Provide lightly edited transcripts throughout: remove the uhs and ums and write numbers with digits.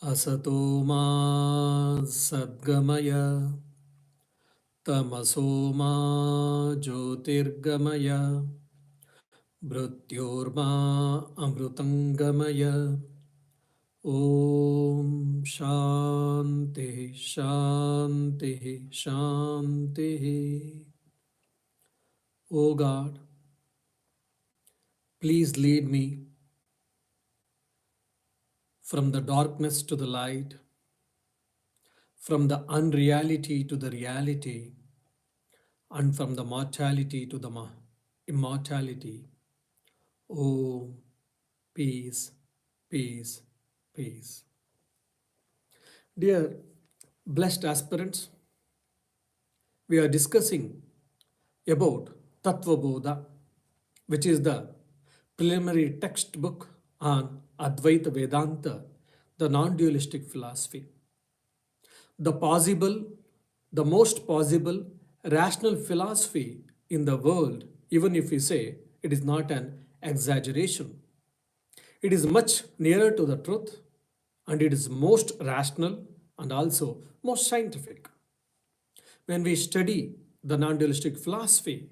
Asato ma sadgamaya tamaso ma jyotirgamaya mrityorma amrutangamaya. Om Shanti Shanti Shanti. O God, please lead me from the darkness to the light, from the unreality to the reality, and from the mortality to the immortality. Om Peace, Peace, Peace. Dear blessed aspirants, we are discussing about Tattva Bodha, which is the preliminary textbook on Advaita Vedanta, the non-dualistic philosophy. The most possible rational philosophy in the world, even if we say it is not an exaggeration. It is much nearer to the truth, and it is most rational and also most scientific. When we study the non-dualistic philosophy,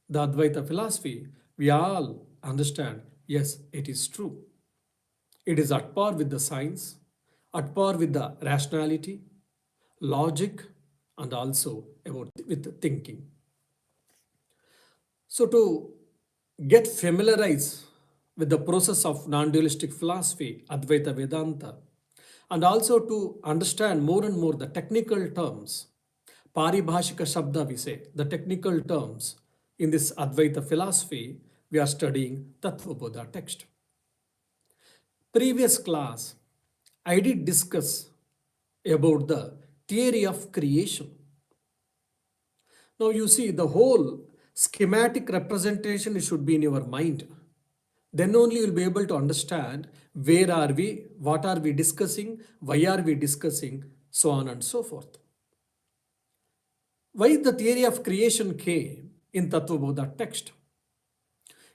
the Advaita philosophy, we all understand, yes, it is true. It is at par with the science, at par with the rationality, logic, and also with thinking. So to get familiarized with the process of non-dualistic philosophy, Advaita Vedanta, and also to understand more and more the technical terms, Paribhashika Shabda we say, the technical terms in this Advaita philosophy, we are studying Tattva Bodha text. Previous class, I did discuss about the theory of creation. Now you see the whole schematic representation should be in your mind. Then only you will be able to understand where are we, what are we discussing, why are we discussing, so on and so forth. Why the theory of creation came in Tattva Bodha text?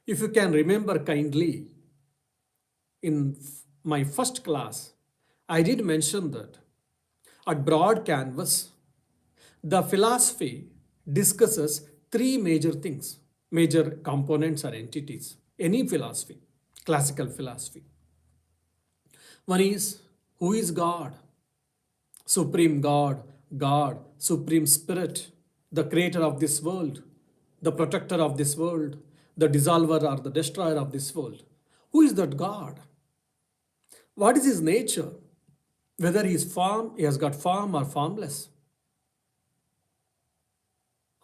If you can remember kindly, in my first class, I did mention that at broad canvas, the philosophy discusses three major things, major components or entities. Any philosophy, classical philosophy. One is, who is God? Supreme God, God, Supreme Spirit, the creator of this world, the protector of this world, the dissolver or the destroyer of this world. Who is that God? What is his nature? Whether he is he has got form or formless.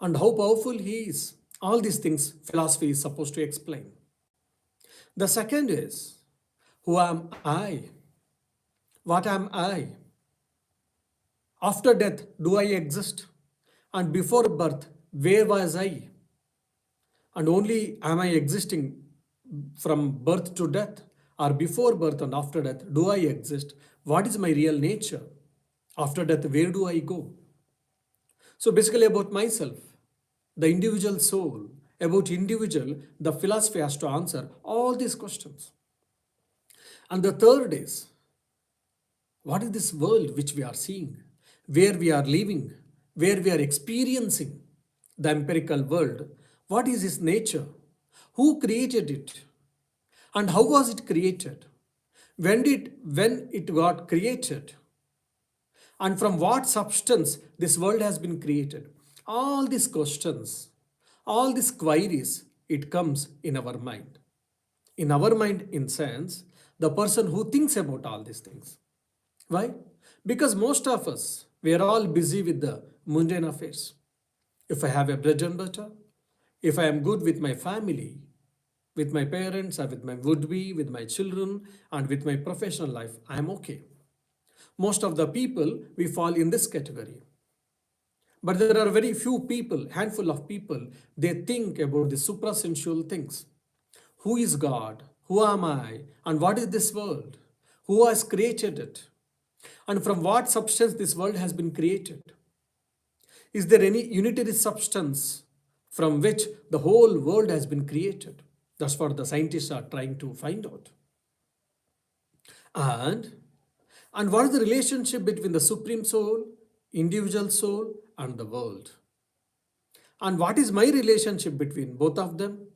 And how powerful he is. All these things philosophy is supposed to explain. The second is, who am I? What am I? After death, do I exist? And before birth, where was I? And only am I existing from birth to death? Or before birth and after death, do I exist? What is my real nature? After death, where do I go? So basically about myself, the individual soul, about individual, the philosophy has to answer all these questions. And the third is, what is this world which we are seeing, where we are living, where we are experiencing the empirical world? What is its nature? Who created it? And how was it created? When it got created? And from what substance this world has been created? All these questions, all these queries, it comes in our mind. In our mind, in sense, the person who thinks about all these things. Why? Because most of us, we are all busy with the mundane affairs. If I have a bread and butter, if I am good with my family, with my parents, or with my would-be, with my children, and with my professional life, I am okay. Most of the people, we fall in this category. But there are very few people, handful of people, they think about the suprasensual things. Who is God? Who am I? And what is this world? Who has created it? And from what substance this world has been created? Is there any unitary substance from which the whole world has been created? That's what the scientists are trying to find out. And, and what is the relationship between the supreme soul, individual soul, and the world? And what is my relationship between both of them?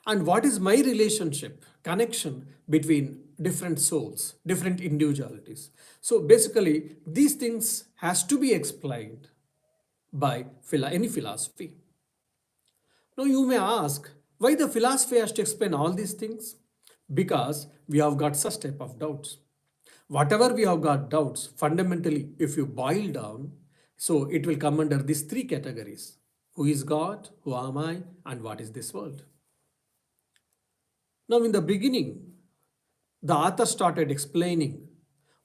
And what is my relationship, connection between different souls, different individualities? So basically, these things has to be explained by any philosophy. Now you may ask, why the philosophy has to explain all these things? Because we have got such type of doubts. Whatever we have got doubts, fundamentally, if you boil down, so it will come under these three categories. Who is God? Who am I? And what is this world? Now in the beginning, the author started explaining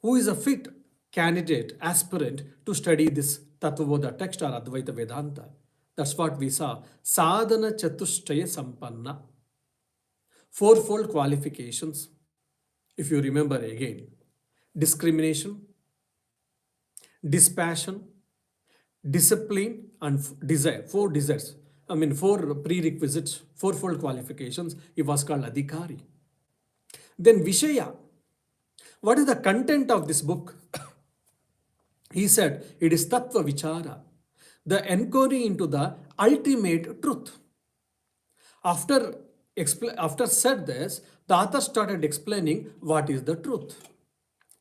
who is a fit candidate, aspirant to study this Tattva Bodha text or Advaita Vedanta. That's what we saw. Sadhana Chatushtaya Sampanna. Fourfold qualifications. If you remember again, discrimination, dispassion, discipline, and desire. Four desires. Four prerequisites, fourfold qualifications. It was called Adhikari. Then Vishaya. What is the content of this book? He said it is Tattva Vichara, the inquiry into the ultimate truth. After said this, the author started explaining what is the truth.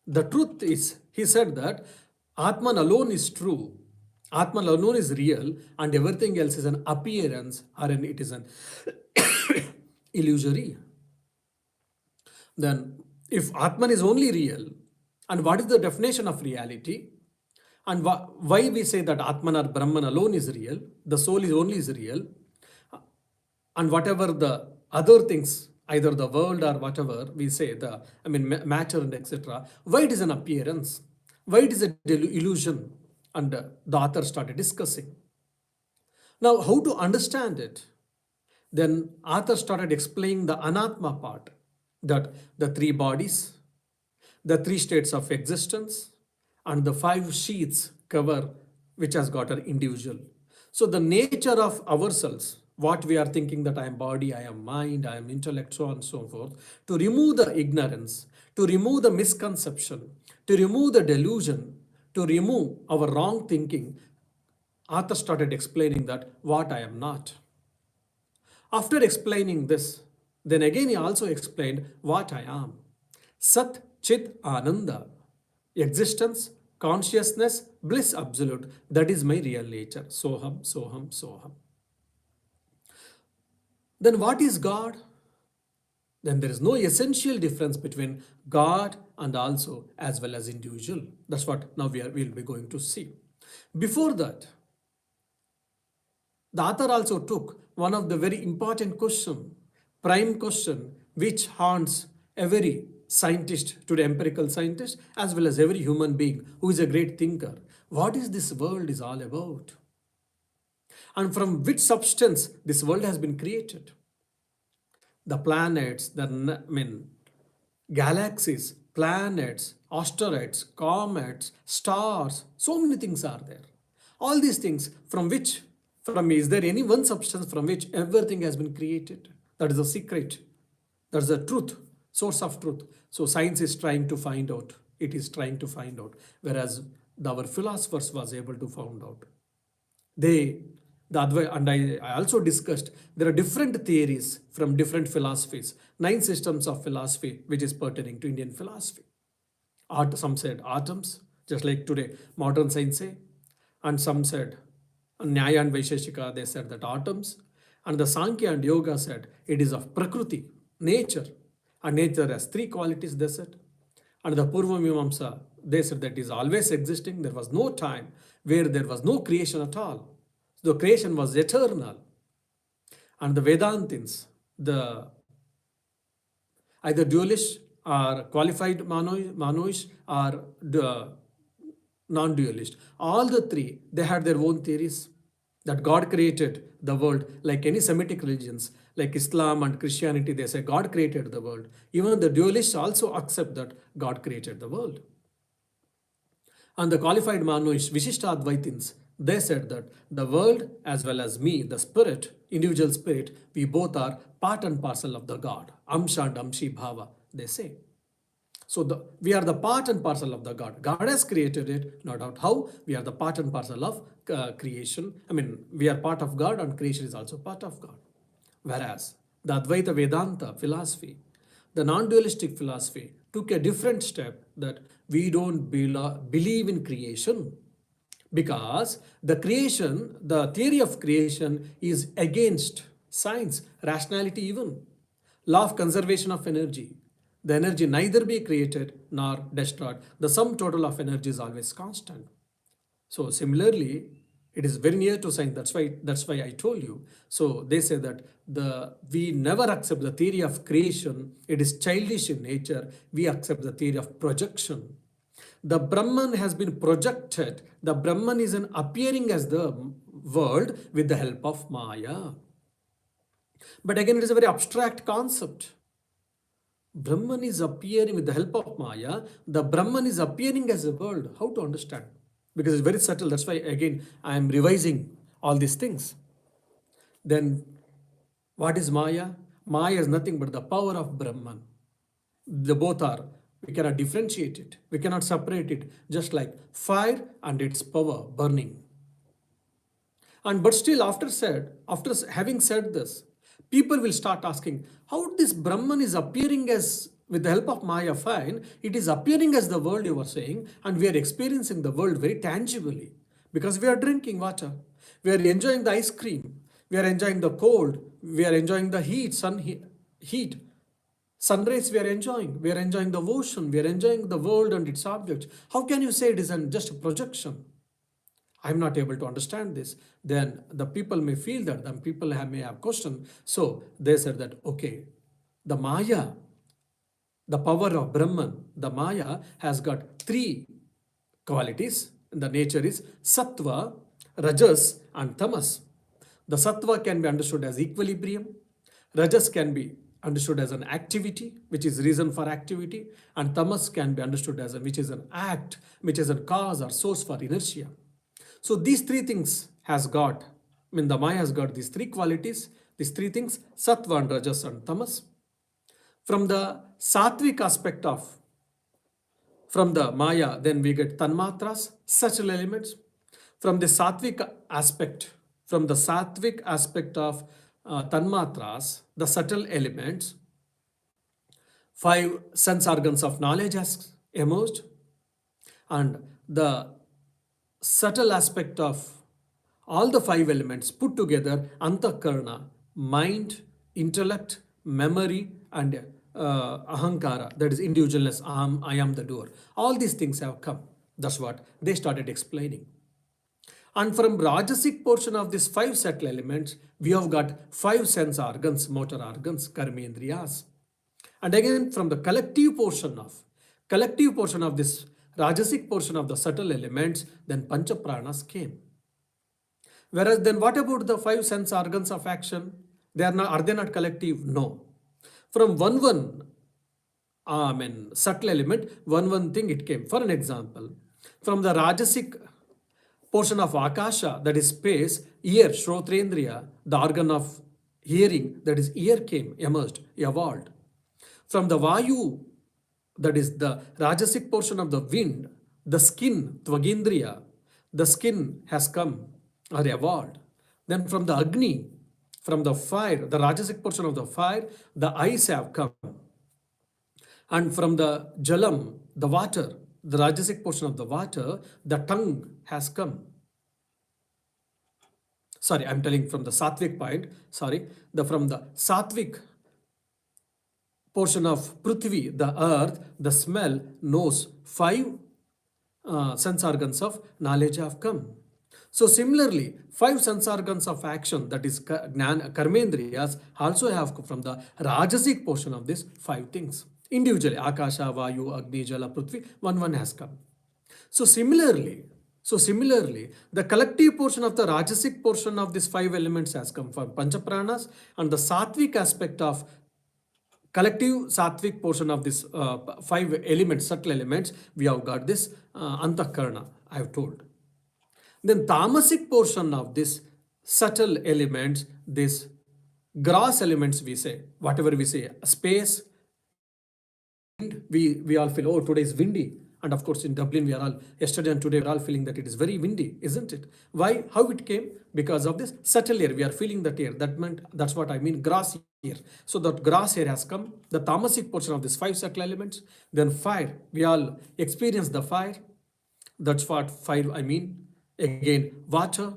The truth is, he said that Atman alone is true, Atman alone is real, and everything else is an appearance or it is an illusory. Then, if Atman is only real, and what is the definition of reality? And why we say that Atman or Brahman alone is real, the soul is only is real, and whatever the other things, either the world or whatever we say, matter and etc., why it is an appearance, why it is an illusion, and the author started discussing. Now, how to understand it? Then author started explaining the anatma part, that the three bodies, the three states of existence, and the five sheaths cover which has got an individual. So the nature of ourselves, what we are thinking that I am body, I am mind, I am intellect, so on and so forth, to remove the ignorance, to remove the misconception, to remove the delusion, to remove our wrong thinking, author started explaining that what I am not. After explaining this, then again he also explained what I am. Sat Chit Ananda. Existence, consciousness, bliss absolute. That is my real nature. Soham, Soham, Soham. Then what is God? Then there is no essential difference between God and also as well as individual. That's what now we'll be going to see. Before that, the author also took one of the very important question, prime question, which haunts every scientist, to the empirical scientist, as well as every human being who is a great thinker. What is this world is all about? And from which substance this world has been created? The planets, galaxies, planets, asteroids, comets, stars, so many things are there. All these things is there any one substance from which everything has been created? That is the secret. That is the truth, source of truth. So science is trying to find out. It is trying to find out. Whereas our philosophers was able to find out. I also discussed there are different theories from different philosophies. 9 systems of philosophy which is pertaining to Indian philosophy. Some said atoms, just like today modern science say, and some said Nyaya and Vaisheshika, they said that atoms, and the Sankhya and Yoga said it is of Prakriti, nature, and nature has 3 qualities, they said. And the Purva Mimamsa, they said that is always existing. There was no time where there was no creation at all. The creation was eternal. And the Vedantins, the either dualist or qualified Manoish or the non-dualist, all the 3, they had their own theories that God created the world, like any Semitic religions, like Islam and Christianity, they say God created the world. Even the dualists also accept that God created the world. And the qualified Manoish, Vishishta Advaitins, They said that the world as well as me, the spirit, individual spirit, we both are part and parcel of the God. Amsha and Amshi Bhava, they say. So we are the part and parcel of the God. God has created it, no doubt. How? We are the part and parcel of creation. I mean, we are part of God and creation is also part of God. Whereas the Advaita Vedanta philosophy, the non-dualistic philosophy took a different step that we don't believe in creation because the theory of creation is against science, rationality even, law of conservation of energy. The energy neither be created nor destroyed. The sum total of energy is always constant. So similarly, it is very near to science. That's why I told you. So they say that we never accept the theory of creation. It is childish in nature. We accept the theory of projection. The Brahman has been projected. The Brahman is an appearing as the world with the help of Maya. But again, it is a very abstract concept. Brahman is appearing with the help of Maya. The Brahman is appearing as a world. How to understand? Because it's very subtle. That's why, again, I am revising all these things. Then, what is Maya? Maya is nothing but the power of Brahman. The both are. We cannot differentiate it. We cannot separate it. Just like fire and its power burning. And but still, after having said this, people will start asking how this Brahman is appearing as with the help of Maya. Fine, it is appearing as the world you were saying, and we are experiencing the world very tangibly because we are drinking water, we are enjoying the ice cream, we are enjoying the cold, we are enjoying the heat, sunrays. We are enjoying the ocean, we are enjoying the world and its objects. How can you say it is just a projection? I'm not able to understand this. Then the people may feel that, then people may have questions. So they said that, okay, the Maya, the power of Brahman, the Maya has got three qualities. The nature is Sattva, Rajas and Tamas. The Sattva can be understood as equilibrium. Rajas can be understood as an activity, which is reason for activity. And Tamas can be understood as which is an act, which is a cause or source for inertia. So these three things the Maya has got these three qualities, these three things, Sattva and Rajas and Tamas. From the Sattvic aspect from the Maya, then we get Tanmatras, subtle elements. From the Sattvic aspect of Tanmatras, the subtle elements, 5 sense organs of knowledge has emerged, and the subtle aspect of all the 5 elements put together, Antakarna, mind, intellect, memory, and ahankara, that is individualness, I am the doer. All these things have come. That's what they started explaining. And from Rajasic portion of these 5 subtle elements, we have got 5 sense organs, motor organs, karmendriyas. And again, from the collective portion of this Rajasic portion of the subtle elements, then Panchapranas came. Whereas then what about the 5 sense organs of action? Are they not collective? No. From subtle element, one thing it came. For an example, from the Rajasic portion of Akasha, that is space, ear, Shrotrendriya, the organ of hearing, that is ear evolved. From the Vayu, that is the Rajasic portion of the wind, the skin, Tvagendriya, the skin has come or evolved. Then from the Agni, from the fire, the Rajasic portion of the fire, the eyes have come. And from the Jalam, the water, the Rajasic portion of the water, the tongue has come. Sorry, I'm telling from the Sattvic point. From the Sattvic portion of Prithvi, the earth, the smell, nose, 5 sense organs of knowledge have come. So similarly, 5 sense organs of action, that is karmendriyas, also have come from the Rajasic portion of these 5 things. Individually, Akasha, Vayu, Agni, Jala, Prithvi, one has come. So similarly, the collective portion of the Rajasic portion of these 5 elements has come from Panchapranas, and the Sattvic aspect of collective Sattvic portion of this 5 elements, subtle elements, we have got this Antakarna, I have told. Then tamasic portion of this subtle elements, this gross elements we say, whatever we say, space, wind, we all feel, oh, today is windy. And of course, in Dublin, we are all, yesterday and today, we're all feeling that it is very windy, isn't it? Why? How it came? Because of this subtle air. We are feeling that air. That's what I mean, grass air. So that grass air has come, the tamasic portion of these five subtle elements. Then fire. We all experience the fire. That's what fire I mean. Again, water.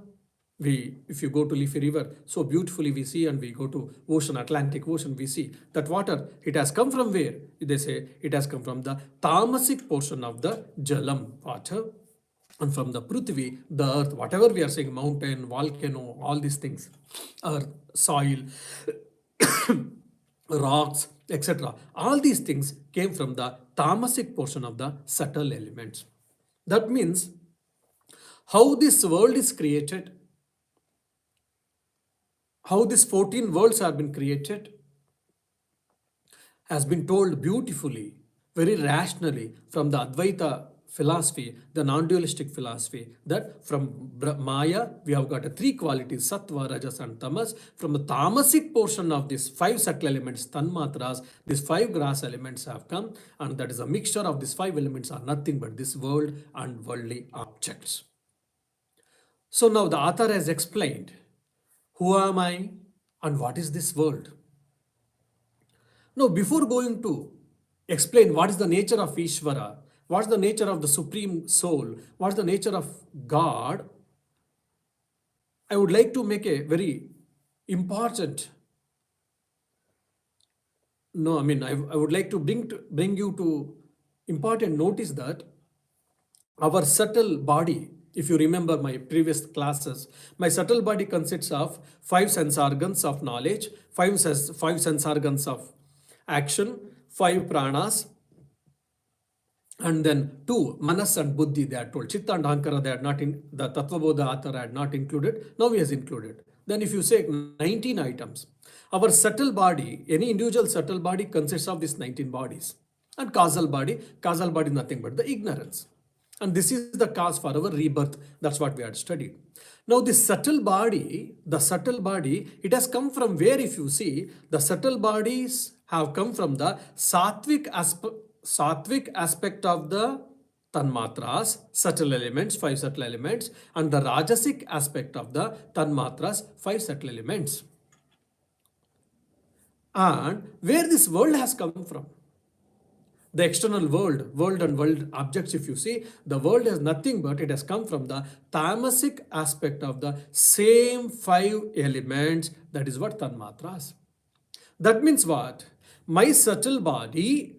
If you go to Leafy River, so beautifully we see, and we go to ocean, Atlantic Ocean, we see that water, it has come from where? They say it has come from the tamasic portion of the Jalam, water, and from the Prithvi, the earth, whatever we are saying, mountain, volcano, all these things, earth, soil, rocks, etc. All these things came from the tamasic portion of the subtle elements. That means how this world is created, how these 14 worlds have been created, has been told beautifully, very rationally from the Advaita philosophy, the non-dualistic philosophy, that from Maya we have got three qualities, Sattva, Rajas and Tamas. From the tamasic portion of these five subtle elements, Tanmatras, these five gross elements have come, and that is a mixture of these five elements are nothing but this world and worldly objects. So now the author has explained, who am I and what is this world? Now, before going to explain what is the nature of Ishvara, what is the nature of the Supreme Soul, what is the nature of God, I would like to make a very important, I would like to bring you to important notice that our subtle body, if you remember my previous classes, my subtle body consists of five sense organs of knowledge, five sense organs of action, five pranas, and then two, manas and buddhi, they are told. Chitta and ahankara, they are not in, the Tattva Bodha author had not included, now he has included. Then if you say 19 items, our subtle body, any individual subtle body consists of these 19 bodies. And causal body nothing but the ignorance. And this is the cause for our rebirth. That's what we had studied. Now the subtle body, it has come from where? If you see, the subtle bodies have come from the sattvic aspect of the tanmatras, subtle elements, five subtle elements, and the rajasic aspect of the tanmatras, five subtle elements. And where this world has come from? The external world and world objects, if you see, the world has nothing but it has come from the tamasic aspect of the same five elements. That is what tanmatras. That means what? My subtle body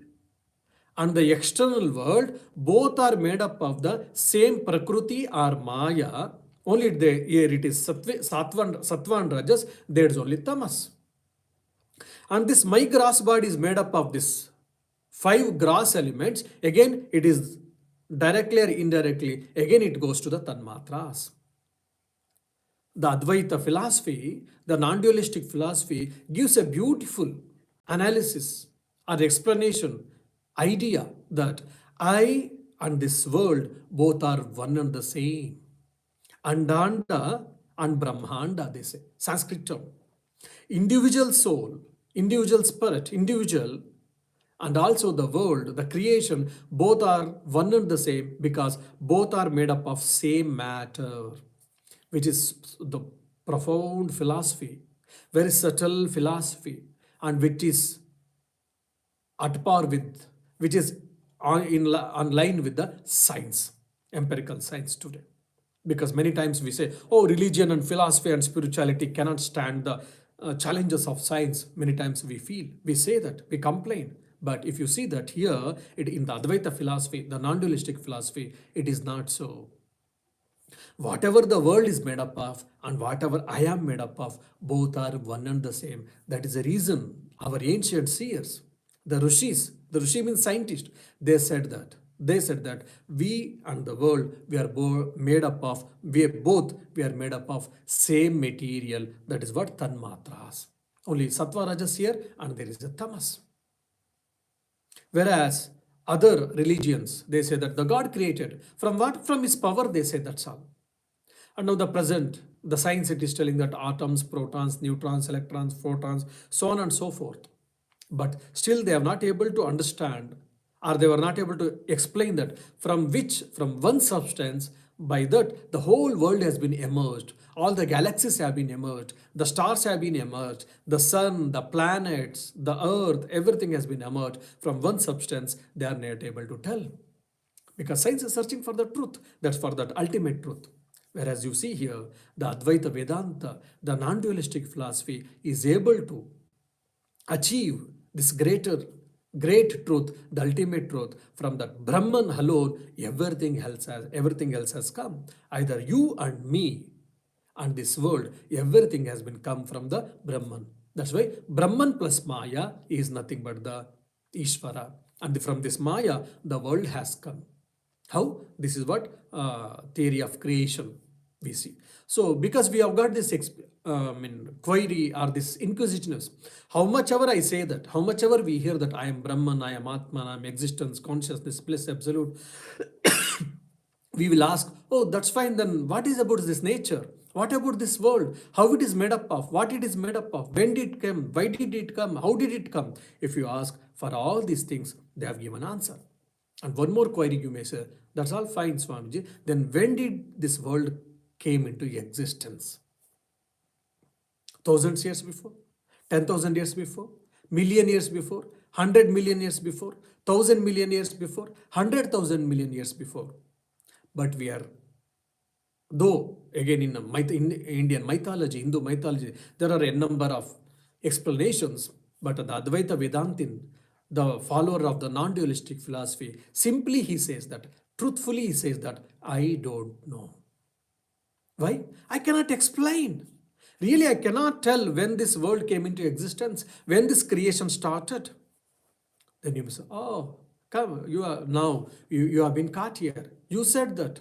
and the external world both are made up of the same prakriti or maya. Only here it is sattva and rajas, there is only tamas. And this my gross body is made up of this five gross elements. Again, it is directly or indirectly, again it goes to the tanmatras. The Advaita philosophy, the non-dualistic philosophy, gives a beautiful analysis or explanation, idea that I and this world both are one and the same. Andanda and Brahmanda, they say, Sanskrit term. Individual soul, individual spirit, individual, and also the world, the creation, both are one and the same because both are made up of same matter, which is the profound philosophy, very subtle philosophy, and which is at par with, which is on line with the science, empirical science today. Because many times we say, oh, religion and philosophy and spirituality cannot stand the challenges of science. Many times we say that, we complain. But if you see that here, in the Advaita philosophy, the non-dualistic philosophy, it is not so. Whatever the world is made up of and whatever I am made up of, both are one and the same. That is the reason our ancient seers, the Rishis, the Rishi means scientist, they said that we and the world, we are made up of same material. That is what tanmatras. Only sattva rajas here and there is a tamas. Whereas other religions, they say that the God created. From what? From his power, they say, that's all. And now the present, the science, it is telling that atoms, protons, neutrons, electrons, photons, so on and so forth. But still they are not able to understand, or they were not able to explain that from one substance, by that the whole world has been emerged, all the galaxies have been emerged, the stars have been emerged, the sun, the planets, the earth, everything has been emerged from one substance. They are not able to tell, because science is searching for the truth, that's for that ultimate truth. Whereas you see here, the Advaita Vedanta, the non-dualistic philosophy, is able to achieve this great truth, the ultimate truth. From that Brahman alone, everything else has come. Either you and me and this world, everything has been come from the Brahman. That's why Brahman plus Maya is nothing but the Ishvara. And from this Maya, the world has come. How? This is what theory of creation we see. So because we have got this query or this inquisitiveness, how much ever I say that, how much ever we hear that I am Brahman, I am Atman, I am existence, consciousness, bliss, absolute, we will ask, oh, that's fine, then what is about this nature? What about this world? How it is made up of? What it is made up of? When did it come? Why did it come? How did it come? If you ask for all these things, they have given answer. And one more query you may say, that's all fine, Swamiji. Then when did this world came into existence? Thousands years before? 10,000 years before? Million years before? 100 million years before? 1,000 million years before? 100,000 million years before? But we are, though again in Indian mythology, Hindu mythology, there are a number of explanations, but the Advaita Vedantin, the follower of the non-dualistic philosophy, simply he says that, truthfully he says that, I don't know. Why? I cannot explain. Really, I cannot tell when this world came into existence, when this creation started. Then you say, oh, come, you have been caught here. You said that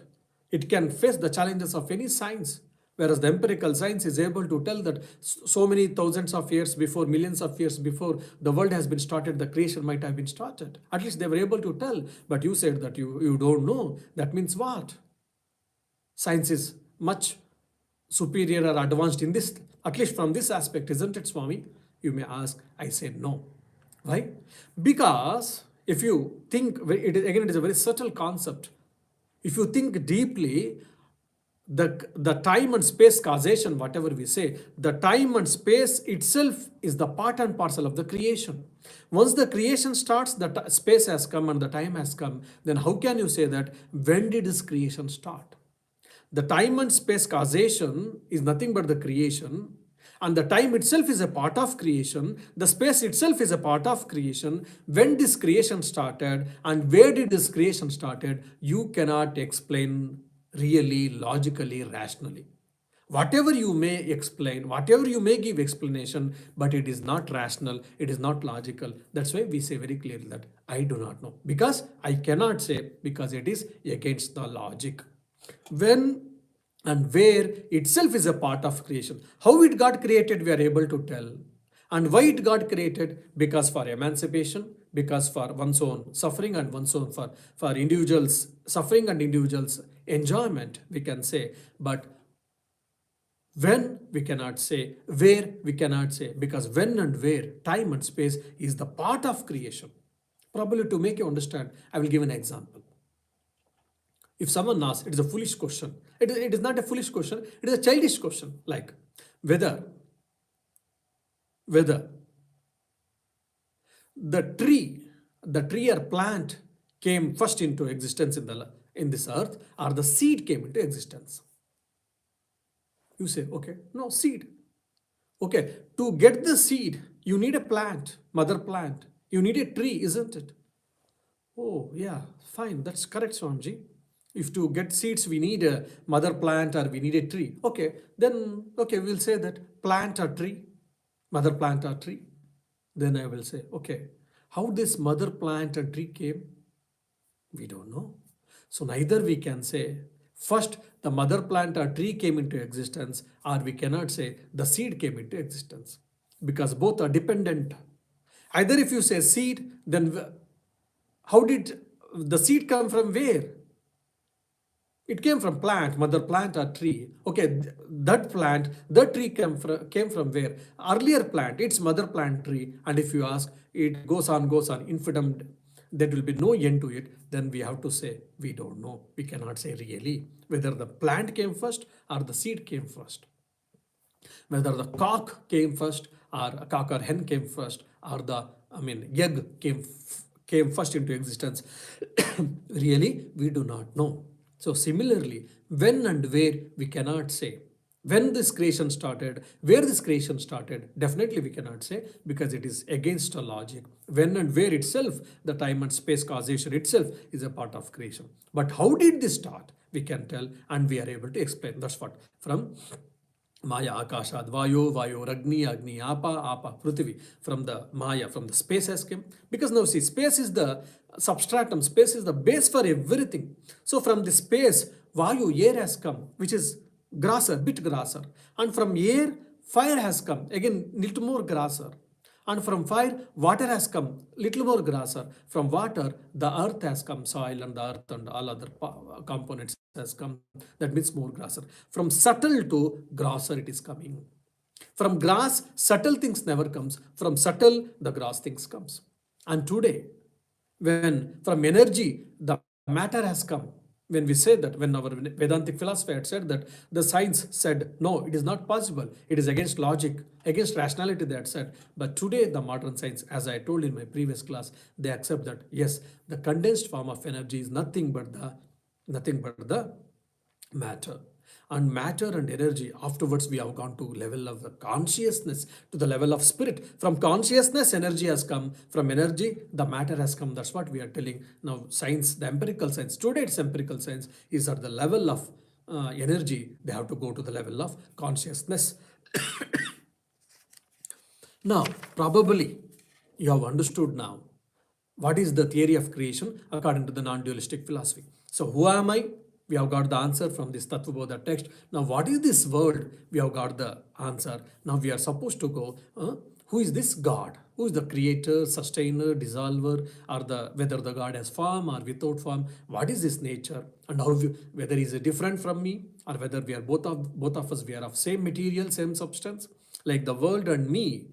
it can face the challenges of any science, whereas the empirical science is able to tell that so many thousands of years before, millions of years before the world has been started, the creation might have been started. At least they were able to tell, but you said that you don't know. That means what? Science is much superior or advanced in this, at least from this aspect, isn't it, Swami? You may ask. I say no. Why? Because if you think, it is a very subtle concept. If you think deeply, the time and space causation, whatever we say, the time and space itself is the part and parcel of the creation. Once the creation starts, the space has come and the time has come, then how can you say that when did this creation start? The time and space causation is nothing but the creation, and the time itself is a part of creation, the space itself is a part of creation. When this creation started and where did this creation started, you cannot explain really, logically, rationally. Whatever you may explain, whatever you may give explanation, but it is not rational, it is not logical. That's why we say very clearly that I do not know. Because I cannot say, because it is against the logic. When and where itself is a part of creation. How it got created, we are able to tell. And why it got created? Because for emancipation, because for one's own suffering and one's own for individuals' suffering and individuals' enjoyment, we can say. But when, we cannot say. Where, we cannot say. Because when and where, time and space is the part of creation. Probably to make you understand, I will give an example. If someone asks, it is a foolish question. It is not a foolish question, it is a childish question, like whether the tree or plant came first into existence in this earth, or the seed came into existence. You say, okay, no, seed. Okay, to get the seed, you need a plant, mother plant. You need a tree, isn't it? Oh, yeah, fine, that's correct, Swamiji. If to get seeds, we need a mother plant or we need a tree. Okay, then, okay, we'll say that plant or tree, mother plant or tree. Then I will say, okay, how this mother plant and tree came? We don't know. So neither we can say, first the mother plant or tree came into existence, or we cannot say the seed came into existence. Because both are dependent. Either if you say seed, then how did the seed come from where? It came from plant, mother plant or tree. Okay, that plant, that tree came from where? Earlier plant, it's mother plant tree. And if you ask, it goes on, infinitum, there will be no end to it. Then we have to say, we don't know. We cannot say really whether the plant came first or the seed came first. Whether the cock came first or a cock or hen came first or the, egg came first into existence. Really, we do not know. So similarly, when and where we cannot say. When this creation started, where this creation started, definitely we cannot say because it is against the logic. When and where itself, the time and space causation itself is a part of creation. But how did this start? We can tell and we are able to explain. That's what from Maya Akashad Vayo, Vayo Ragni, Agni Apa, Apa Prithvi. From the Maya, from the space has come. Because now see, space is the substratum, space is the base for everything. So from the space, Vayu, air has come, which is grosser, bit grosser. And from air, fire has come, again, little more grosser. And from fire, water has come, little more grosser. From water, the earth has come, soil and the earth and all other components has come. That means more grosser. From subtle to grosser it is coming. From gross, subtle things never comes. From subtle, the gross things comes. And today, when from energy, the matter has come. When we say that, when our Vedantic philosophy had said that, the science said, no, it is not possible. It is against logic, against rationality, they had said. But today, the modern science, as I told in my previous class, they accept that, yes, the condensed form of energy is nothing but the matter. And matter and energy, afterwards we have gone to level of consciousness, to the level of spirit. From consciousness, energy has come. From energy, the matter has come. That's what we are telling. Now science, the empirical science, today it's empirical science, is at the level of energy. They have to go to the level of consciousness. Now, probably you have understood now what is the theory of creation according to the non-dualistic philosophy. So who am I? We have got the answer from this Tattva Bodha text. Now what is this world? We have got the answer. Now we are supposed to go, who is this God? Who is the creator, sustainer, dissolver, or whether the God has form or without form? What is this nature? And whether he is different from me, or whether we are both of us, we are of same material, same substance, like the world and me.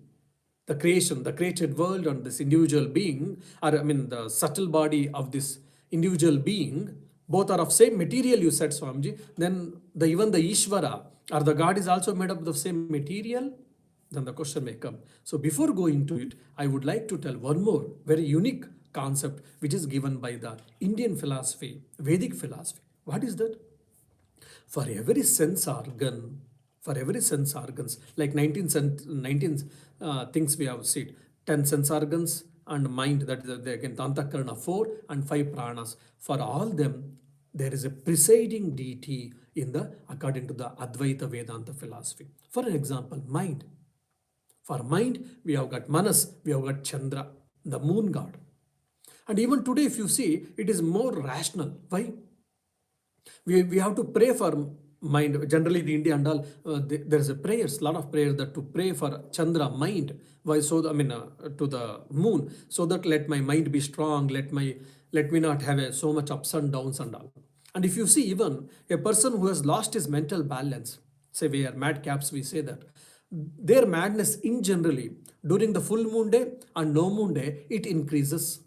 The creation, the created world and this individual being, or the subtle body of this individual being, both are of same material, you said, Swamiji. Then even the Ishvara or the God is also made up of the same material. Then the question may come. So before going to it, I would like to tell one more very unique concept which is given by the Indian philosophy, Vedic philosophy. What is that? For every sense organ, like 19 things we have seen, 10 sense organs and mind, that is again Antakarana 4 and 5 pranas. For all them, there is a presiding deity according to the Advaita Vedanta philosophy. For an example, mind. For mind, we have got Manas, we have got Chandra, the moon god. And even today, if you see, it is more rational. Why? We have to pray for mind. Generally, in India and all, there is a prayers, lot of prayers that to pray for Chandra, mind. Why? So, to the moon, so that let my mind be strong, let me not have so much ups and downs and all. And if you see, even a person who has lost his mental balance, say we are madcaps, we say that, their madness in generally, during the full moon day and no moon day, it increases.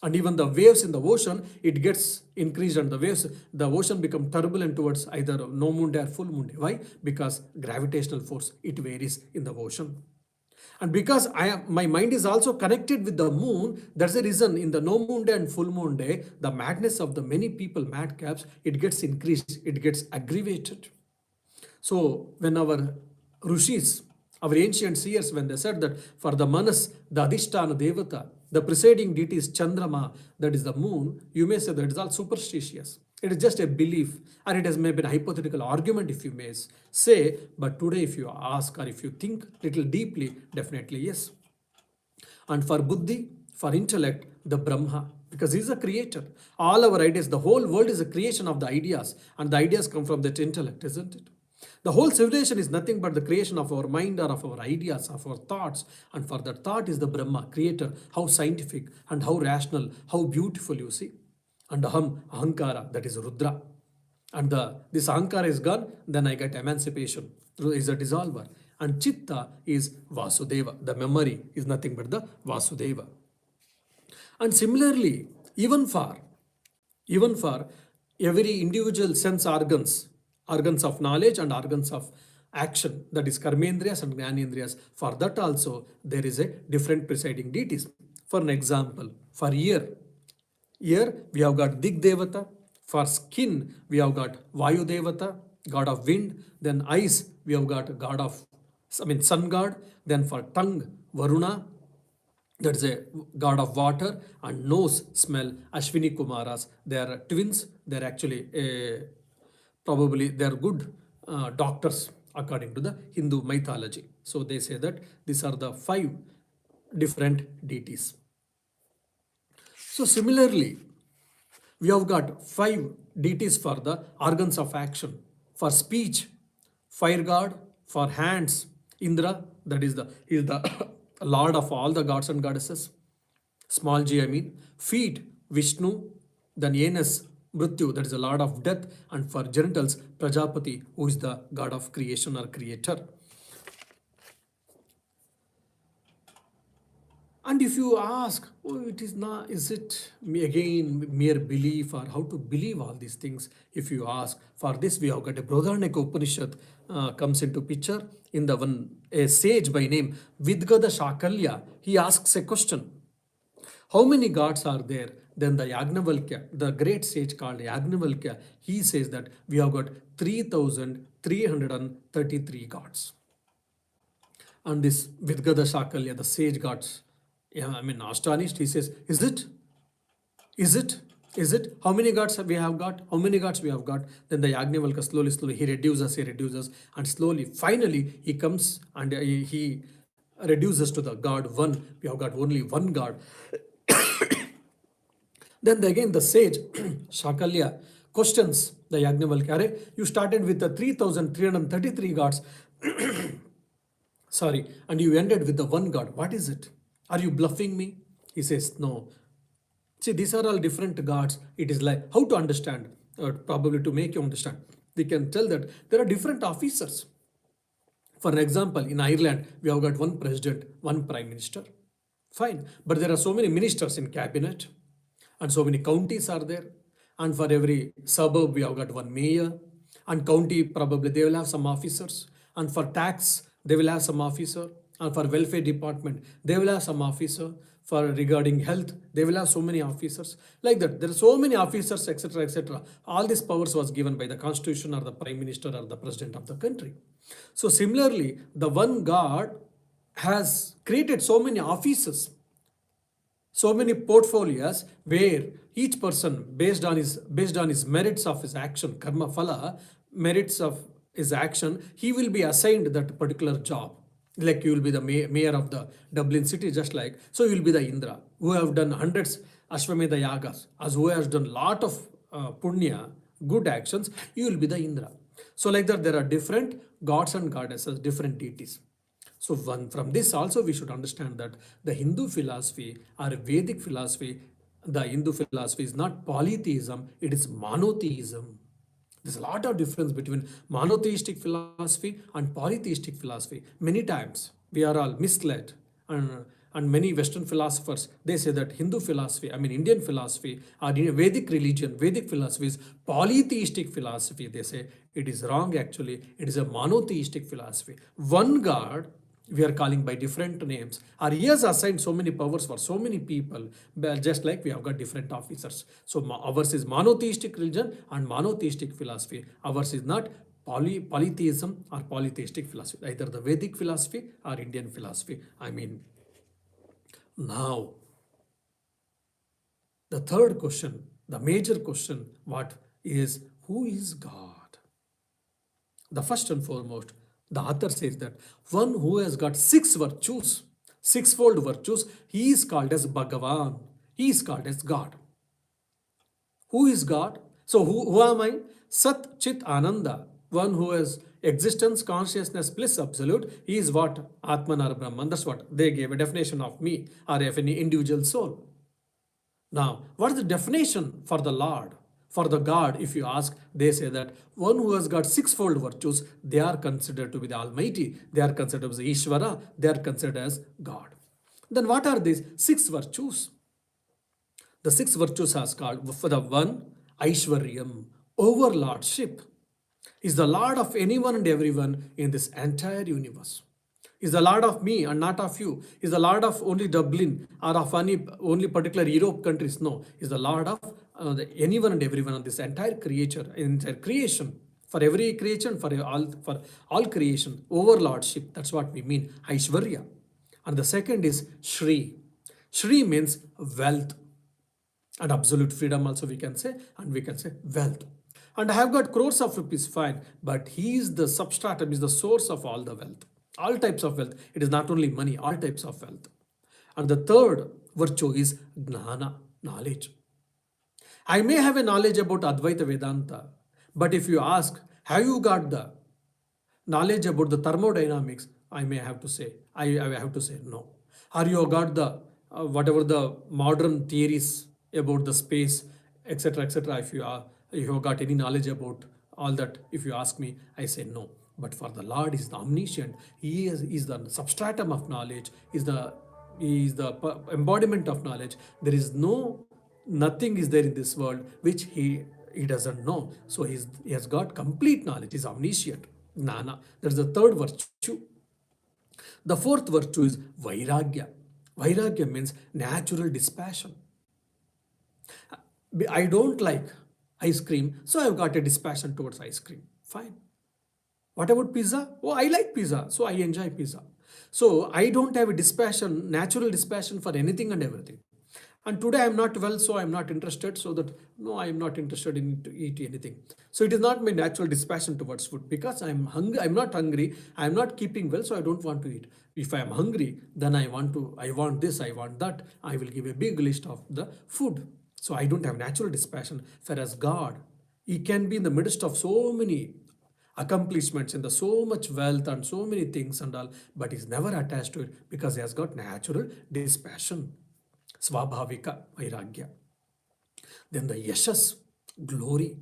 And even the waves in the ocean, it gets increased, and the ocean become turbulent towards either no moon day or full moon day. Why? Because gravitational force, it varies in the ocean. And because my mind is also connected with the moon, that's the reason in the no moon day and full moon day, the madness of the many people, madcaps, it gets increased, it gets aggravated. So when our Rishis, our ancient seers, when they said that for the Manas, the Adhisthana Devata, the presiding deity is Chandrama, that is the moon, you may say that it is all superstitious. It is just a belief, or it has maybe a hypothetical argument, if you may say. But today, if you ask or if you think little deeply, definitely yes. And for Buddhi, for intellect, the Brahma, because he is a creator. All our ideas, the whole world is a creation of the ideas, and the ideas come from that intellect, isn't it? The whole civilization is nothing but the creation of our mind or of our ideas, of our thoughts. And for that thought is the Brahma, creator. How scientific and how rational, how beautiful, you see. And Ahankara, that is Rudra. and this ahankara is gone, then I get emancipation. Through is a dissolver. And chitta is Vasudeva. The memory is nothing but the Vasudeva. And similarly, even for every individual sense organs of knowledge and organs of action, that is karmendriyas and jnanendriyas, for that also there is a different presiding deities. For an example, for ear we have got Dig Devata. For skin we have got Vayu Devata, god of wind. Then eyes we have got sun god. Then for tongue, Varuna, that is a god of water. And nose, smell, Ashwini Kumaras. They are twins. They are actually probably they are good doctors according to the Hindu mythology. So they say that these are the 5 different deities. So similarly, we have got 5 deities for the organs of action. For speech, fire god. For hands, Indra, that is the lord of all the gods and goddesses. Small g, I mean. Feet, Vishnu. Then anus, Mrityu, that is the lord of death. And for genitals, Prajapati, who is the god of creation or creator. And if you ask, oh, it is not, is it again mere belief, or how to believe all these things? If you ask, for this we have got a Brodharnika Upanishad comes into picture. In the one, a sage by name Vidgada Shakalya, he asks a question. How many gods are there? Then the Yagnavalkya, the great sage called Yagnavalkya, he says that we have got 3,333 gods. And this Vidgada Shakalya, the sage gods, astonished. He says, is it? How many gods we have got? How many gods we have got? Then the Yagnavalkya slowly, he reduces, and slowly, finally, he comes and he reduces to the god one. We have got only one god. Then again the sage, Shakalya, questions the Yagnavalkya. You started with the 3,333 gods. Sorry, and you ended with the one god. What is it? Are you bluffing me? He says, no. See, these are all different gods. It is like, how to understand? Probably to make you understand. We can tell that there are different officers. For an example, in Ireland, we have got one president, one prime minister. Fine. But there are so many ministers in cabinet, and so many counties are there. And for every suburb, we have got one mayor. And county, probably they will have some officers. And for tax, they will have some officer. And for welfare department, they will have some officer. For regarding health, they will have so many officers. Like that, there are so many officers, etc., etc. All these powers was given by the constitution or the prime minister or the president of the country. So similarly, the one God has created so many offices, so many portfolios, where each person, based on his merits of his action, karma phala, merits of his action, he will be assigned that particular job. Like you will be the mayor of the Dublin city, just like, so you will be the Indra, who have done hundreds Ashwamedha yagas, as who has done lot of punya, good actions, you will be the Indra. So like that, there are different gods and goddesses, different deities. So from this also we should understand that the Hindu philosophy or Vedic philosophy, the Hindu philosophy is not polytheism, it is monotheism. There's a lot of difference between monotheistic philosophy and polytheistic philosophy. Many times we are all misled, and many Western philosophers, they say that Hindu philosophy, Indian philosophy, or Vedic religion, Vedic philosophy is polytheistic philosophy. They say it is wrong actually. It is a monotheistic philosophy. One God we are calling by different names, or he has assigned so many powers for so many people, just like we have got different officers. So ours is monotheistic religion and monotheistic philosophy. Ours is not polytheism or polytheistic philosophy, either the Vedic philosophy or Indian philosophy. Now, the third question, the major question, what is, who is God? The first and foremost, the author says that one who has got 6 virtues, 6-fold virtues, he is called as Bhagavan. He is called as God. Who is God? So who am I? Sat Chit Ananda. One who has existence, consciousness, bliss, absolute. He is what? Atman or Brahman. That's what they gave a definition of me or of any individual soul. Now, what is the definition for the Lord? For the God, if you ask, they say that one who has got sixfold virtues, they are considered to be the Almighty, they are considered as Ishvara, they are considered as God. Then what are these six virtues? The six virtues are called, for the one, Aishwaryam, overlordship. Is the Lord of anyone and everyone in this entire universe. Is the Lord of me and not of you. Is the Lord of only Dublin or of only particular Europe countries. No. Is the Lord of anyone and everyone on this entire entire creation. For every creation, for all creation. Overlordship. That's what we mean. Aishwarya. And the second is Shri. Shri means wealth. And absolute freedom also we can say. And we can say wealth. And I have got crores of rupees, fine. But he is the substratum, is the source of all the wealth. All types of wealth. It is not only money, all types of wealth. And the third virtue is Gnana, knowledge. I may have a knowledge about Advaita Vedanta, but if you ask, have you got the knowledge about the thermodynamics? I may have to say, I have to say no. Or you got the whatever the modern theories about the space, etc., etc. If you have got any knowledge about all that, if you ask me, I say no. But for the Lord is the omniscient. He is the substratum of knowledge. He is the embodiment of knowledge. There is nothing is there in this world which he doesn't know. So he has got complete knowledge. He is omniscient. Nana. That's the third virtue. The fourth virtue is Vairagya. Vairagya means natural dispassion. I don't like ice cream, so I've got a dispassion towards ice cream. Fine. What about pizza? Oh, I like pizza, so I enjoy pizza. So I don't have a dispassion, natural dispassion for anything and everything. And today I'm not well, so I'm not interested. So that no, I'm not interested in to eat anything. So it is not my natural dispassion towards food because I'm hungry. I'm not hungry. I'm not keeping well, so I don't want to eat. If I am hungry, then I want this, I want that. I will give a big list of the food. So I don't have natural dispassion. Whereas God, He can be in the midst of so many accomplishments and so much wealth and so many things and all, but he's never attached to it because he has got natural dispassion. Svabhavika Vairagya. Then the Yashas, glory.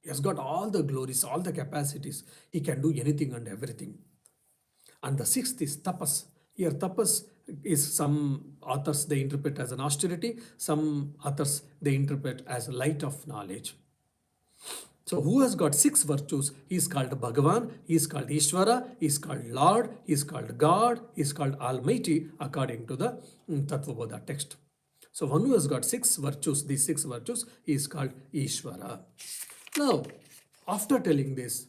He has got all the glories, all the capacities. He can do anything and everything. And the sixth is Tapas. Here Tapas is, some authors they interpret as an austerity, some authors they interpret as light of knowledge. So who has got six virtues? He is called Bhagavan, he is called Ishvara, he is called Lord, he is called God, he is called Almighty according to the Tattva Bodha text. So one who has got six virtues, these six virtues, he is called Ishvara. Now, after telling this,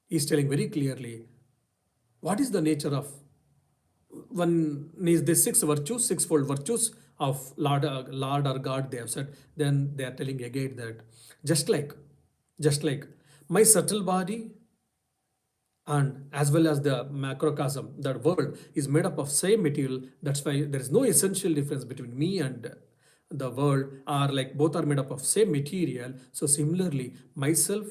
he is telling very clearly what is the nature of one is the six virtues, sixfold virtues of Lord or God, they have said. Then they are telling again that just like my subtle body and as well as the macrocosm, that world is made up of same material. That's why there is no essential difference between me and the world, are like both are made up of same material. So similarly, myself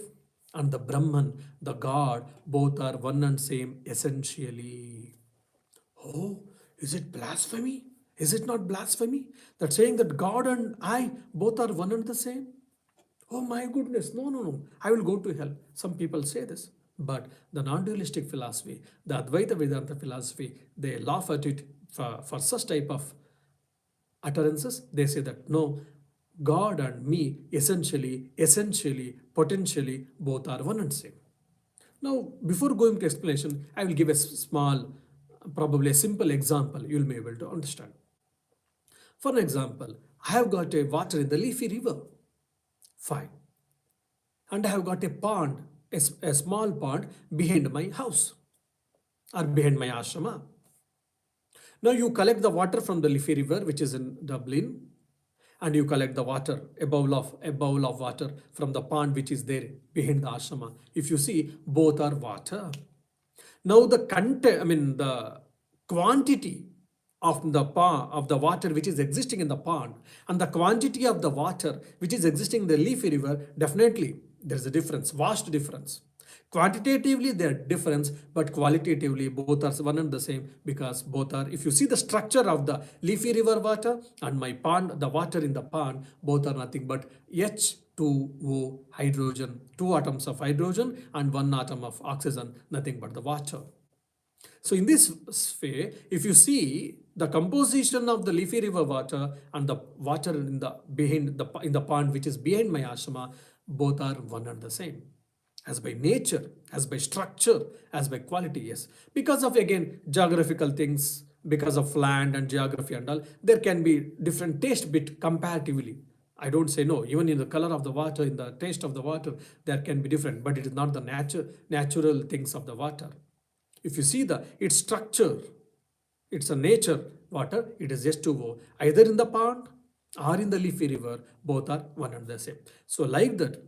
and the Brahman, the God, both are one and same essentially. Oh, is it blasphemy? Is it not blasphemy? That saying that God and I both are one and the same? Oh my goodness, no, I will go to hell. Some people say this. But the non-dualistic philosophy, the Advaita Vedanta philosophy, they laugh at it for such type of utterances. They say that no, God and me essentially, potentially, both are one and same. Now, before going to explanation, I will give a small, probably a simple example you will be able to understand. For an example, I have got a water in the leafy river. Fine. And I have got a pond, a small pond behind my house or behind my ashrama. Now you collect the water from the leafy river, which is in Dublin, and you collect the water, a bowl of water from the pond which is there behind the ashrama. If you see, both are water. Now the the quantity of the water which is existing in the pond and the quantity of the water which is existing in the leafy river, definitely there is a difference, vast difference. Quantitatively they are different, but qualitatively both are one and the same, because both are, if you see the structure of the leafy river water and my pond, the water in the pond, both are nothing but H 2O hydrogen, 2 atoms of hydrogen and 1 atom of oxygen, nothing but the water. So in this way, if you see the composition of the leafy river water and the water in the pond which is behind my ashrama, both are one and the same. As by nature, as by structure, as by quality, yes. Because of again geographical things, because of land and geography and all, there can be different taste bit comparatively. I don't say no. Even in the color of the water, in the taste of the water, there can be different, but it is not the natural things of the water. If you see its structure, it's a nature water, it is H2O. Either in the pond or in the leafy river, both are one and the same. So like that,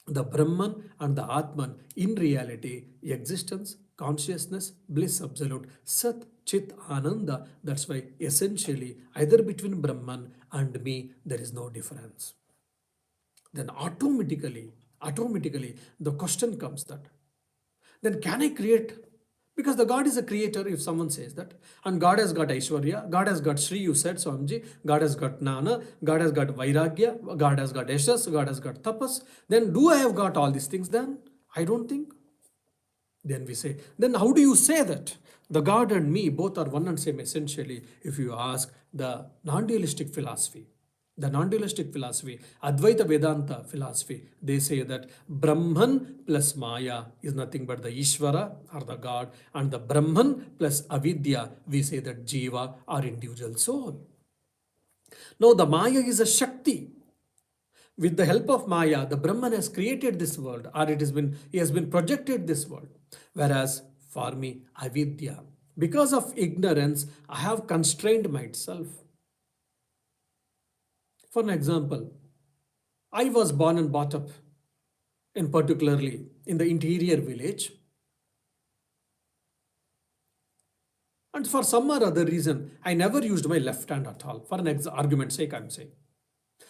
the Brahman and the Atman in reality, existence, consciousness, bliss absolute, Sat, Chit, Ananda. That's why essentially either between Brahman and me, there is no difference. Then automatically, the question comes that, then can I create? Because the God is a creator, if someone says that. And God has got Aishwarya, God has got Sri, you said, Swamiji, God has got Nana, God has got Vairagya, God has got Yashas, God has got Tapas. Then do I have got all these things then? I don't think. Then we say, then how do you say that? The God and me both are one and same essentially, if you ask the non-dualistic philosophy. The non-dualistic philosophy, Advaita Vedanta philosophy, they say that Brahman plus Maya is nothing but the Ishvara or the God, and the Brahman plus Avidya, we say that Jiva or individual soul. Now the Maya is a Shakti. With the help of Maya, the Brahman has created this world, or he has been projected this world. Whereas for me, Avidya, because of ignorance, I have constrained myself. For an example, I was born and brought up particularly in the interior village. And for some or other reason, I never used my left hand at all. For an argument's sake, I'm saying.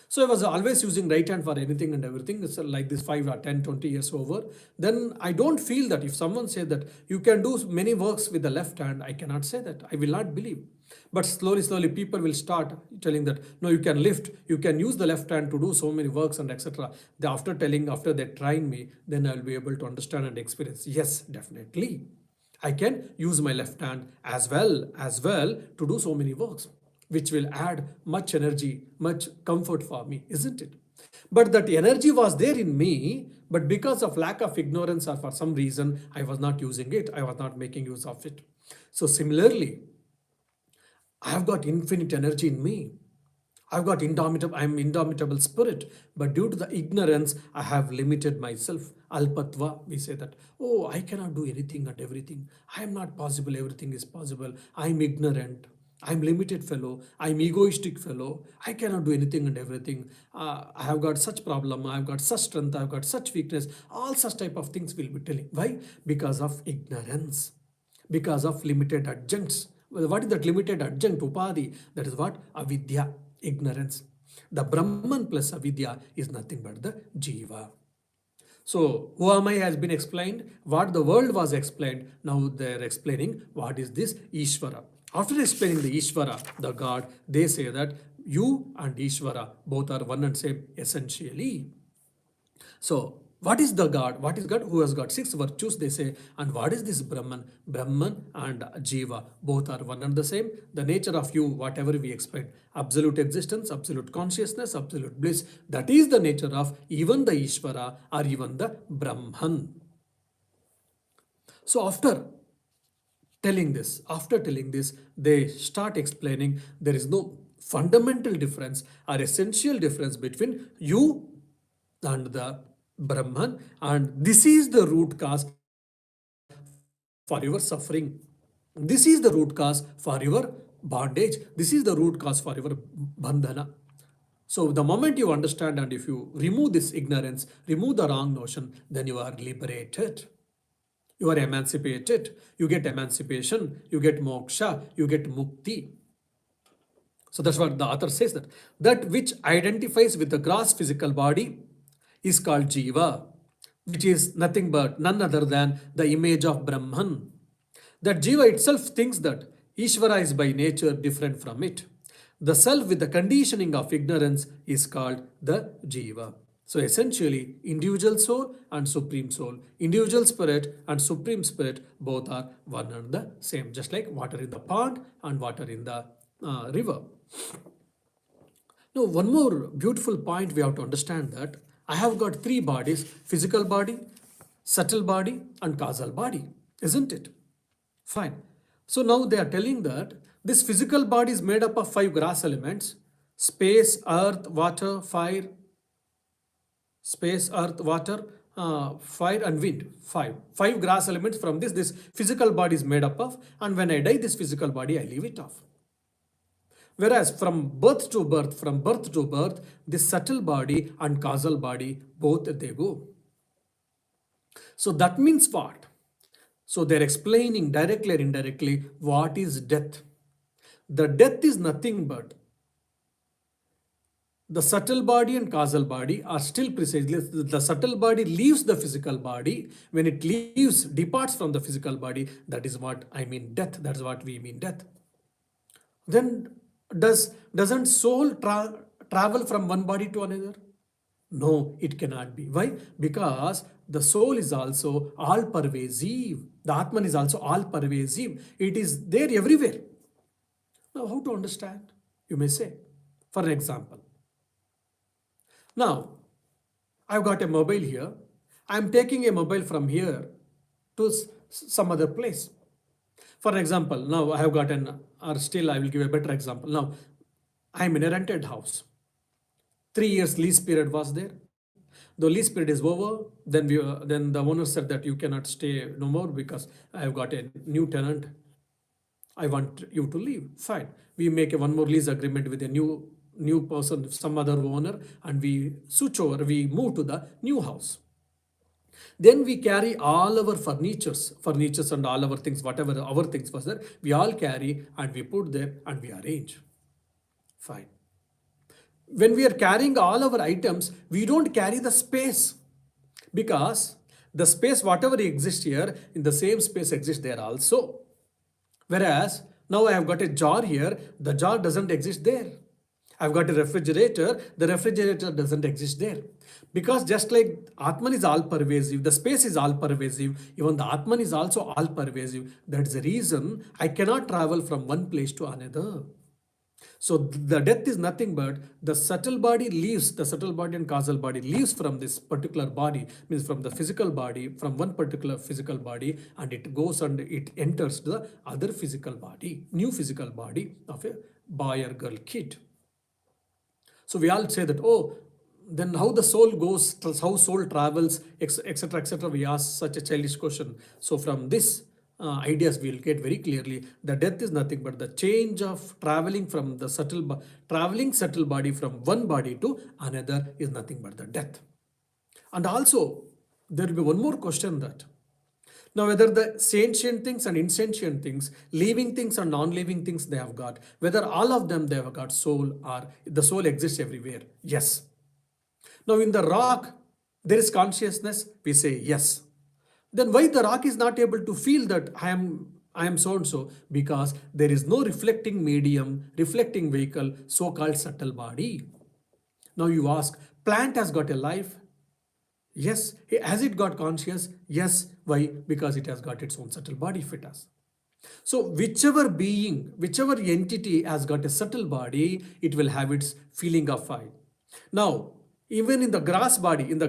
So I was always using right hand for anything and everything. It's like this 5 or 10, 20 years over. Then I don't feel that if someone says that you can do many works with the left hand, I cannot say that. I will not believe. But slowly people will start telling that, no, you can lift, you can use the left hand to do so many works and etc. After they train me, then I'll be able to understand and experience. Yes, definitely. I can use my left hand as well to do so many works, which will add much energy, much comfort for me, isn't it? But that energy was there in me, but because of lack of ignorance or for some reason, I was not using it. I was not making use of it. So similarly, I have got infinite energy in me. I'm indomitable spirit, but due to the ignorance, I have limited myself. Alpatva, we say that, oh, I cannot do anything and everything. I am not possible, everything is possible. I'm ignorant. I'm limited fellow. I'm egoistic fellow. I cannot do anything and everything. I have got such problem. I've got such strength. I've got such weakness. All such type of things will be telling. Why? Because of ignorance. Because of limited adjuncts. Well, what is that limited adjunct? Upadhi. That is what? Avidya. Ignorance. The Brahman plus Avidya is nothing but the Jiva. So, who am I has been explained. What the world was explained. Now they are explaining what is this Ishvara. After explaining the Ishvara, the God, they say that you and Ishvara both are one and same essentially. So, what is the God? What is God? Who has got 6 virtues, they say. And what is this Brahman? Brahman and Jiva, both are one and the same. The nature of you, whatever we explained, absolute existence, absolute consciousness, absolute bliss, that is the nature of even the Ishvara or even the Brahman. So after telling this, they start explaining there is no fundamental difference or essential difference between you and the Brahman, and this is the root cause for your suffering. This is the root cause for your bondage. This is the root cause for your bandhana. So the moment you understand and if you remove this ignorance, remove the wrong notion, then you are liberated. You are emancipated. You get emancipation. You get moksha. You get mukti. So that's what the author says, that which identifies with the gross physical body is called Jiva, which is nothing but none other than the image of Brahman. That Jiva itself thinks that Ishvara is by nature different from it. The self with the conditioning of ignorance is called the Jiva. So essentially, individual soul and supreme soul, individual spirit and supreme spirit, both are one and the same, just like water in the pond and water in the river. Now, one more beautiful point we have to understand that I have got three bodies: physical body, subtle body, and causal body, isn't it? Fine. So now they are telling that this physical body is made up of five gross elements: space, earth, water, fire, space, earth, water, fire, and wind. Five gross elements. From this physical body is made up of, and when I die, this physical body I leave it off. Whereas from birth to birth, this subtle body and causal body, both they go. So that means what? So they're explaining directly or indirectly what is death. The death is nothing but the subtle body and causal body are still precisely, the subtle body leaves the physical body. When it leaves, departs from the physical body, that is what I mean death. That's what we mean death. Then doesn't soul travel from one body to another? No, it cannot be. Why? Because the soul is also all pervasive. The Atman is also all pervasive. It is there everywhere. Now, how to understand? You may say, for an example. Now, I've got a mobile here. I'm taking a mobile from here to some other place. For example, now I have got or still I will give a better example. Now, I'm in a rented house. 3 years lease period was there. The lease period is over. Then then the owner said that you cannot stay no more because I have got a new tenant. I want you to leave. Fine. We make one more lease agreement with a new person, some other owner, and we switch over. We move to the new house. Then we carry all our furnitures and all our things, whatever our things was there, we all carry and we put there and we arrange. Fine. When we are carrying all our items, we don't carry the space, because the space, whatever exists here, in the same space exists there also. Whereas now I have got a jar here, the jar doesn't exist there. I've got a refrigerator, the refrigerator doesn't exist there. Because just like Atman is all pervasive, the space is all pervasive, even the Atman is also all pervasive. That's the reason I cannot travel from one place to another. So the death is nothing but the subtle body and causal body leaves from this particular body, means from the physical body, from one particular physical body, and it goes and it enters the other physical body, new physical body of a boy or girl kid. So we all say that, oh, then how the soul goes, how soul travels, etc., etc. We ask such a childish question. So from this ideas, we will get very clearly the death is nothing but the change of traveling from the subtle body from one body to another is nothing but the death. And also, there will be one more question that now whether the sentient things and insentient things, living things and non-living things they have got, whether all of them they have got soul, or the soul exists everywhere. Yes. Now in the rock, there is consciousness, we say yes. Then why the rock is not able to feel that I am so and so? Because there is no reflecting medium, reflecting vehicle, so-called subtle body. Now you ask, plant has got a life? Yes. Has it got conscious? Yes. Why? Because it has got its own subtle body if it has. So whichever being, whichever entity has got a subtle body, it will have its feeling of I. Now, even in the grass body, in the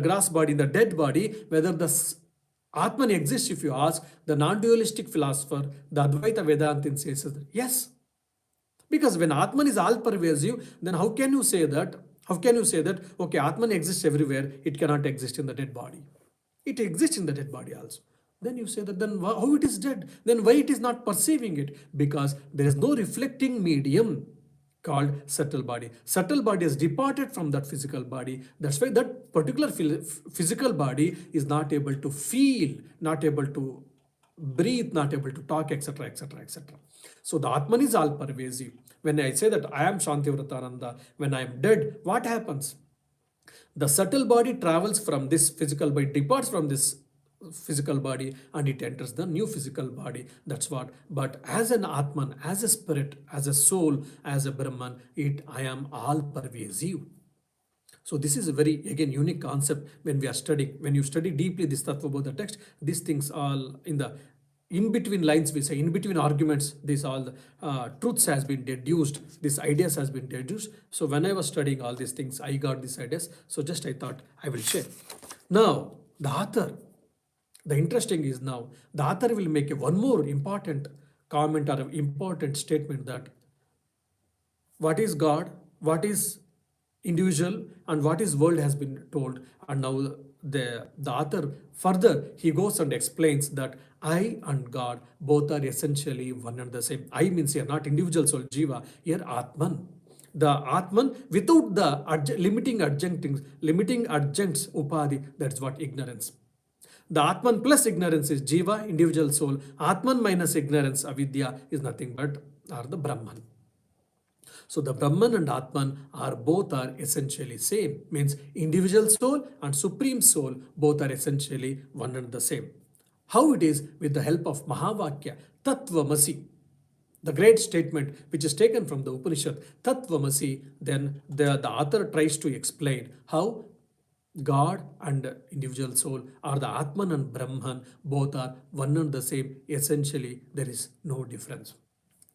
dead body, whether the Atman exists, if you ask, the non-dualistic philosopher, the Advaita Vedantin says that yes. Because when Atman is all pervasive, then how can you say that, okay, Atman exists everywhere, it cannot exist in the dead body. It exists in the dead body also. Then you say that, then how it is dead? Then why it is not perceiving it? Because there is no reflecting medium called subtle body. Subtle body has departed from that physical body. That's why that particular physical body is not able to feel, not able to breathe, not able to talk, etc., etc., etc. So the Atman is all pervasive. When I say that I am Shantivratananda, when I am dead, what happens? The subtle body travels from this physical body, departs from this physical body, and it enters the new physical body. That's what. But as an Atman, as a spirit, as a soul, as a Brahman, I am all pervasive. So this is a very, again, unique concept when we are studying. When you study deeply this Tattva Bodha text, these things all in the in between lines, we say, in between arguments, this all the truths has been deduced, these ideas has been deduced. So when I was studying all these things, I got these ideas. So just I thought I will share. Now, the author, the interesting is now, the author will make a one more important comment or an important statement that what is God, what is individual, and what is world has been told. And now the author further he goes and explains that I and God both are essentially one and the same. I means here not individual soul, Jiva, here Atman. The Atman without the limiting adjuncts, Upadhi, that's what ignorance. The Atman plus ignorance is Jiva, individual soul. Atman minus ignorance, Avidya, is nothing but are the Brahman. So the Brahman and Atman are essentially same. Means individual soul and supreme soul both are essentially one and the same. How it is with the help of Mahavakya, Tattvamasi, the great statement which is taken from the Upanishad, Tattvamasi, then the author tries to explain how God and individual soul are the Atman and Brahman, both are one and the same. Essentially, there is no difference.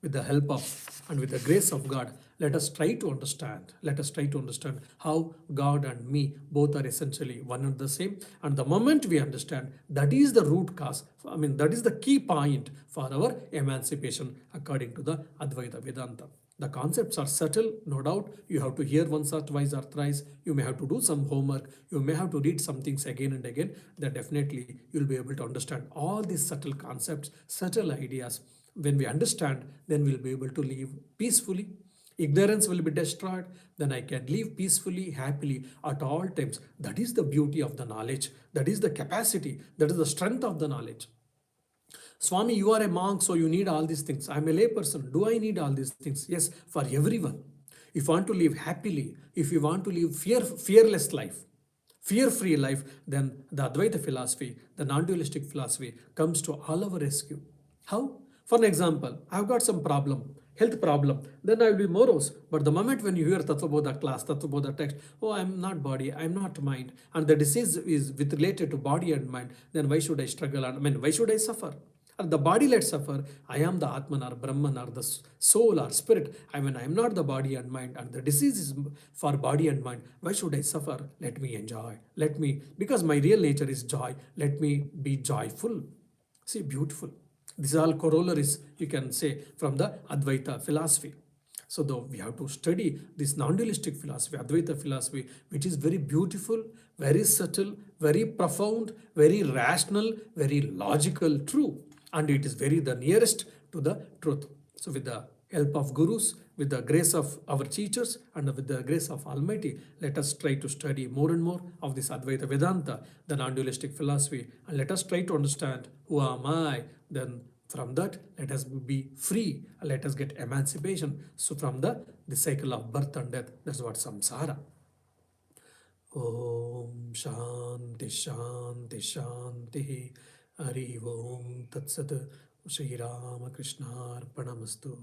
With the help of and with the grace of God, let us try to understand. Let us try to understand how God and me both are essentially one and the same. And the moment we understand, that is the root cause. I mean, that is the key point for our emancipation according to the Advaita Vedanta. The concepts are subtle, no doubt. You have to hear once or twice or thrice. You may have to do some homework. You may have to read some things again and again. Then definitely you'll be able to understand all these subtle concepts, subtle ideas. When we understand, then we'll be able to live peacefully. Ignorance will be destroyed. Then I can live peacefully, happily at all times. That is the beauty of the knowledge. That is the capacity. That is the strength of the knowledge. Swami, you are a monk, so you need all these things. I'm a lay person. Do I need all these things? Yes, for everyone. If you want to live happily, if you want to live fearless life, fear-free life, then the Advaita philosophy, the non-dualistic philosophy comes to all our rescue. How? For an example, I've got some problem, health problem, then I will be morose. But the moment when you hear Tattva Bodha class, Tattva Bodha text, oh, I'm not body, I'm not mind, and the disease is with related to body and mind, then why should I struggle? Why should I suffer? And the body let suffer. I am the Atman or Brahman or the soul or spirit. I am not the body and mind, and the disease is for body and mind. Why should I suffer? Let me enjoy. Because my real nature is joy, let me be joyful. See, beautiful. These are all corollaries, you can say, from the Advaita philosophy. So though we have to study this non-dualistic philosophy, Advaita philosophy, which is very beautiful, very subtle, very profound, very rational, very logical, true. And it is very the nearest to the truth. So with the help of gurus, with the grace of our teachers, and with the grace of Almighty, let us try to study more and more of this Advaita Vedanta, the non-dualistic philosophy, and let us try to understand who am I. Then from that, let us be free. Let us get emancipation. So from the cycle of birth and death, that's what samsara. Om Shanti Shanti Shanti. Hari Om Tat Sat. Shri Rama Krishna Arpanamastu.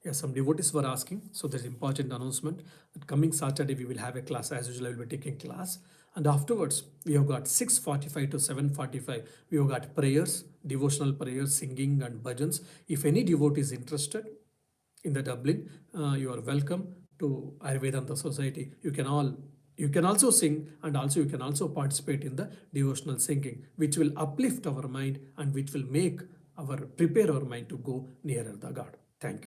Yes, some devotees were asking, so there's important announcement that coming Saturday we will have a class. As usual, I will be taking class, and afterwards we have got 6:45 to 7:45. We have got prayers, devotional prayers, singing and bhajans. If any devotee is interested in the Dublin, you are welcome to Ayurvedanta Society. You can also sing, and also you can also participate in the devotional singing, which will uplift our mind and which will prepare our mind to go nearer the God. Thank you.